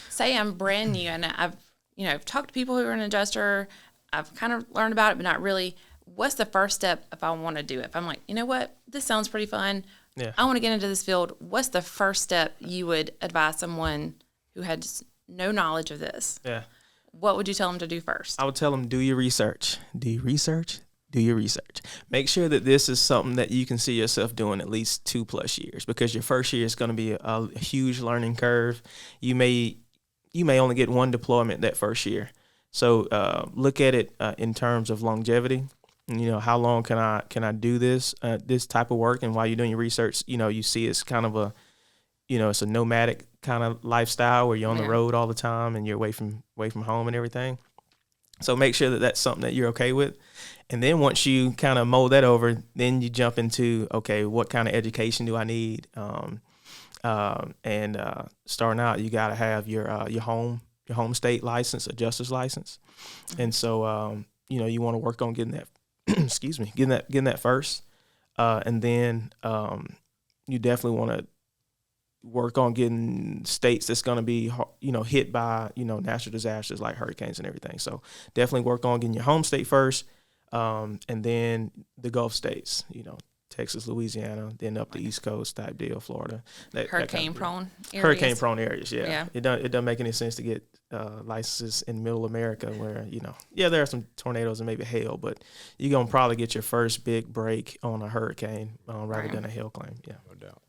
say I'm brand new and I've talked to people who are an adjuster. I've kind of learned about it, but not really. What's the first step if I want to do it? If I'm like, you know what, this sounds pretty fun. Yeah. I want to get into this field. What's the first step you would advise someone who had no knowledge of this? Yeah. What would you tell them to do first? I would tell them, do your research. Do your research. Do your research. Make sure that this is something that you can see yourself doing at least 2+ years, because your first year is going to be a huge learning curve. You may only get one deployment that first year. So look at it in terms of longevity. How long can I do this type of work? And while you're doing your research, you see it's kind of it's a nomadic kind of lifestyle where you're on the road all the time and you're away from home and everything. So make sure that that's something that you're okay with. And then once you kind of mold that over, then you jump into, okay, what kind of education do I need? Starting out, you got to have your home state license, adjuster's license. And so, you want to work on getting that, getting that first. And then you definitely want to work on getting states that's going to be, hit by, natural disasters like hurricanes and everything. So definitely work on getting your home state first, and then the Gulf states, Texas, Louisiana, then up the East Coast type deal, Florida. Hurricane-prone areas. Hurricane-prone areas, yeah. It doesn't make any sense to get licenses in middle America where, there are some tornadoes and maybe hail, but you're going to probably get your first big break on a hurricane rather than a hail claim. Yeah. No doubt.